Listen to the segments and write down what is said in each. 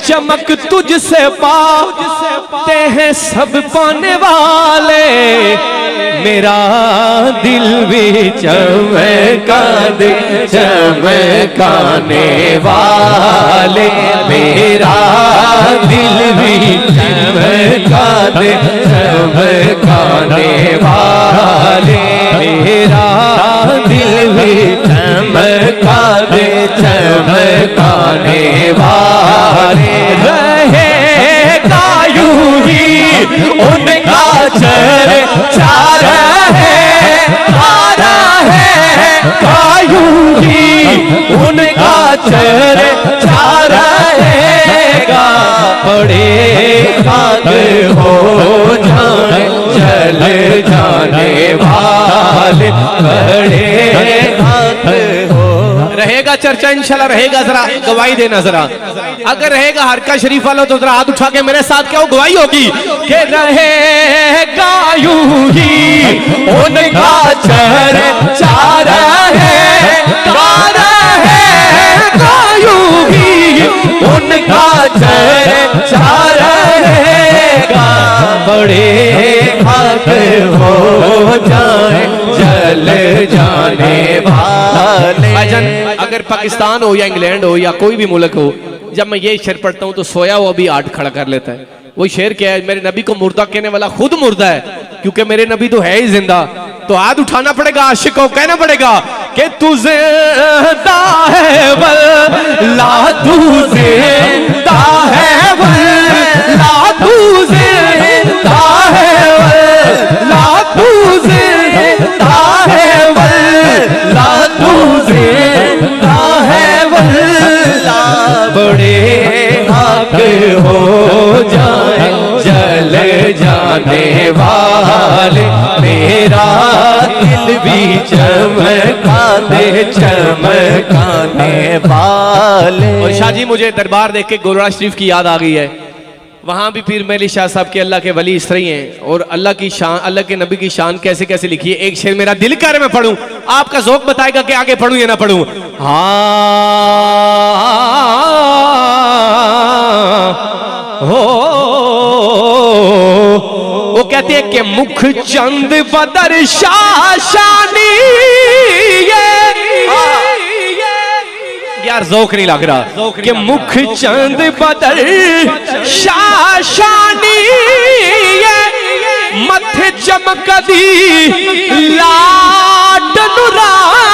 चमक तुझसे पाते हैं सब पाने वाले, मेरा दिल भी चमका दे चमकाने वाले, मेरा दिल भी चमका दे चमकाने वाले, मेरा दिल भी चमका दे चमकाने वाले। रहेगा यूं ही उनका चर्चा यूं ही उनका चर्चा रहेगा, बड़े खाक हो जाने जल जाने वाले, बड़े खाक हो। रहेगा चर्चा इंशाल्लाह रहेगा, जरा गवाही देना जरा। अगर रहेगा हरका शरीफ वालों तो जरा हाथ उठा के मेरे साथ क्या गवाही होगी कि रहेगा यूं ही उनका चर्चा रहेगा, यूं ही उनका चर्चा रहेगा, बड़े खाक हो जाए जल जाने वाले। भाईजान अगर पाकिस्तान हो या इंग्लैंड हो या कोई भी मुल्क हो, जब मैं ये शेर पढ़ता हूँ तो सोया हुआ भी हाथ खड़ा कर लेता है। वो शेर क्या है? मेरे नबी को मुर्दा कहने वाला खुद मुर्दा है, क्योंकि मेरे नबी तो है ही जिंदा। तो हाथ उठाना पड़ेगा, आशिक को कहना पड़ेगा कि तू जिंदा है वल्ला, तू जिंदा है वल्ला, तू जिंदा है वल्ला, तू जिंदा है वल्ला, तू जिंदा है वल्ला, बड़े हक हो जाए जल जाने वाले, मेरा दिल भी चमका दे चमकाने वाले। और शाह जी मुझे दरबार देख के गोलवाड़ा शरीफ की याद आ गई है। वहाँ भी पीर मेहली शाह साहब के अल्लाह के वली इस तरह हैं, और अल्लाह की शान, अल्लाह के नबी की शान कैसे कैसे लिखी है। एक शेर मेरा दिल कर मैं पढ़ूं, आपका ज़ौक़ बताएगा कि आगे पढ़ूं या ना पढ़ूं। हाँ हो वो कहते हैं कि मुख चंद बदर शाशानी, यार ज़ौक़ नहीं लग रहा कि मुख चंद बदर शाशानी, मथे चमकदी लाड नुरानी।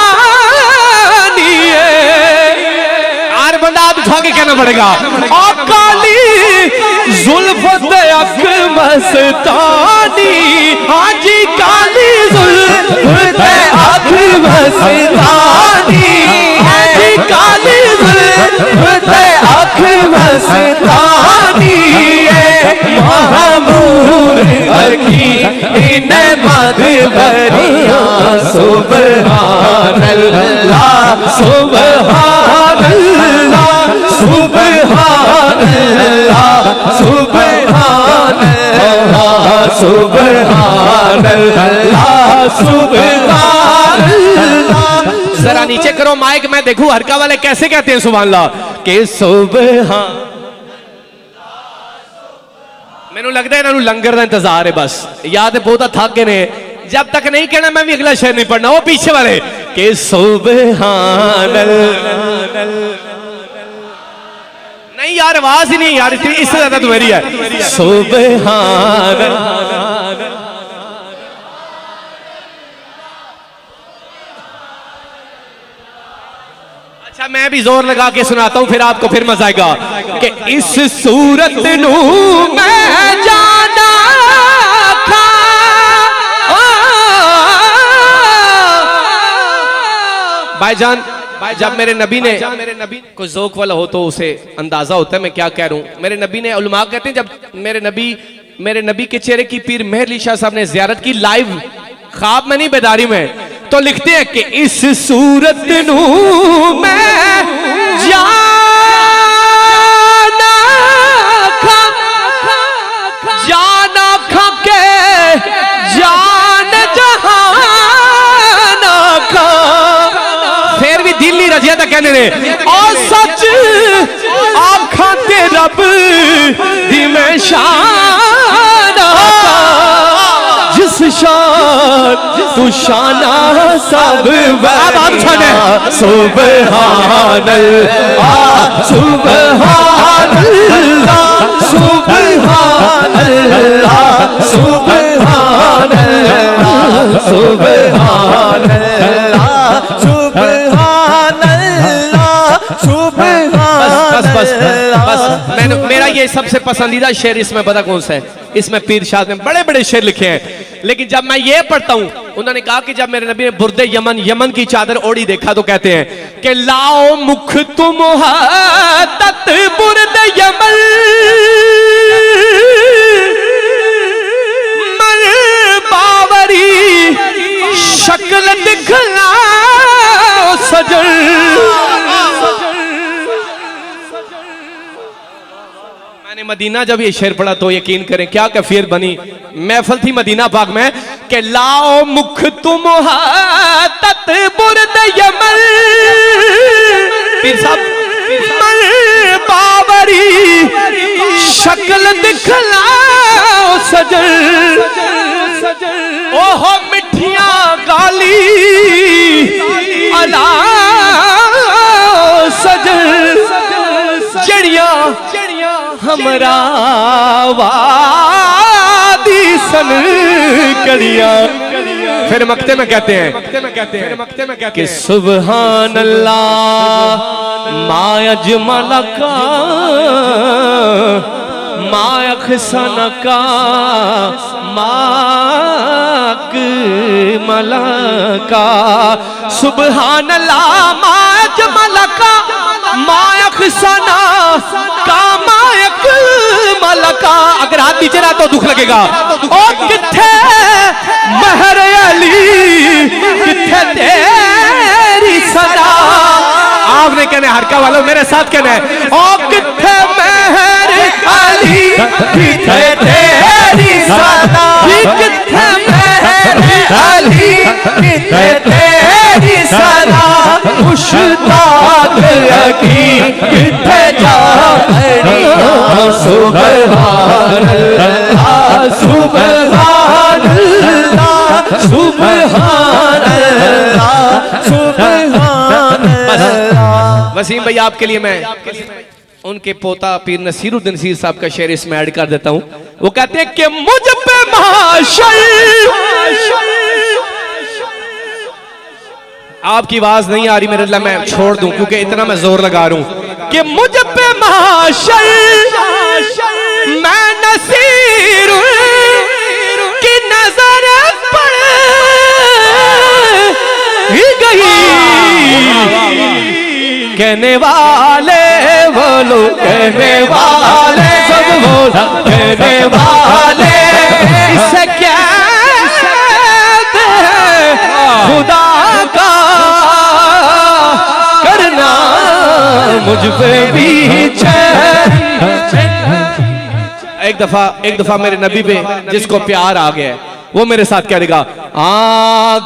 आर बंदा उठा के कहना पड़ेगा, और काली जुल्फ़त अख मस्तानी, हाजी काली जुल्फ़त अख मस्तानी, हाजी काली जुल्फ़त अख मस्तानी, महमूद अखी इन्हें मद भरिया, सुबहान अल्लाह सुबहान अल्लाह सुबहान अल्लाह सुबहान अल्लाह सुबहान अल्लाह सुबहान अल्लाह। जरा नीचे करो माइक, मैं देखूं हरका वाले कैसे कहते हैं सुभान अल्लाह के सुबहान। मैनू लगता है इन्हों लंगर का इंतजार है, बस याद है बहुत थक गए ने। जब तक नहीं कहना मैं भी अगला शेर नहीं पढ़ना। वो पीछे वाले के सुबहान नहीं यार, आवाज ही नहीं यार, इससे ज्यादा तो मेरी है। सुबहान अच्छा मैं भी जोर लगा के सुनाता हूं, फिर आपको फिर मजा आएगा कि इस सूरत नू मैं जाना था, भाईजान जब मेरे नबी ने कोई ज़ौक़ वाला हो तो उसे अंदाजा होता है मैं क्या कह रहा हूं। मेरे नबी ने, उलमा कहते हैं जब मेरे नबी के चेहरे की पीर मेहली शाह साहब ने ज़ियारत की लाइव, ख्वाब में नहीं बेदारी में, तो लिखते हैं कि इस सूरत नू मैं जाना खा के जान जहान खा, फिर भी दिल नहीं रजिया था कहने ने, और सच आखा ते रब शाना सब सुबहानल्लाह सुबहानल्लाह सुबहानल्लाह सुबहानल्लाह सुबहानल्लाह सुबहानल्लाह। बस मैंने मेरा ये सबसे पसंदीदा शेर इसमें पता कौन सा है? इसमें पीर शाह ने बड़े बड़े शेर लिखे हैं, लेकिन जब मैं ये पढ़ता हूं, उन्होंने कहा कि जब मेरे नबी ने बुर्दे यमन की चादर ओढ़ी देखा तो कहते हैं कि लाओ मुख तुम तत बुर्दे यमन मन बावरी शक्ल दिखला सजल। मैंने मदीना जब ये शेर पढ़ा तो यकीन करें क्या कैफियत बनी। महफिल थी मदीना पाक में कि लाओ मुख तुम तत बुर्द यमन पीर साहब मन बावरी शक्ल दिखलाओ सजल। ओहो मिठिया गाली अला सजल जड़िया हमरा वादी सन करिया। फिर मक्ते में कहते हैं कि सुबहान अल्लाह मायज मलका मायख सनका माक मलका। सुबहान अल्लाह मायज मलका मायख सना का मायक मलका। अगर हाथ नीचे रहा तो दुख लगेगा। ओ किथे महर अली किथे तेरी सदा। आपने कहना हरका वालों मेरे साथ कहना है ओ किथे महर अली किथे तेरी सदा। किथे महर अली किथे तेरी सदा। मुश्ताक की किथे जा सुबहानल्लाह सुबहानल्लाह सुबहानल्लाह सुबहानल्लाह। वसीम भाई आपके लिए मैं उनके पोता पीर नसीरुद्दीन नसीर साहब का शेर इसमें ऐड कर देता हूं। वो कहते हैं कि मुझ पे माशर आपकी आवाज नहीं आ रही मेरे लिए, मैं छोड़ दूं क्योंकि इतना मैं जोर लगा रहा हूं कि मुझ पे माशर मैं नसीर की नजर पड़ ही गई। कहने वाले बोलो कहने वाले सब बोला कहने वाले इससे क्या खुदा का करना मुझ पे भी। एक दफा मेरे नबी पे जिसको प्यार आ गया वो मेरे साथ कह देगा आ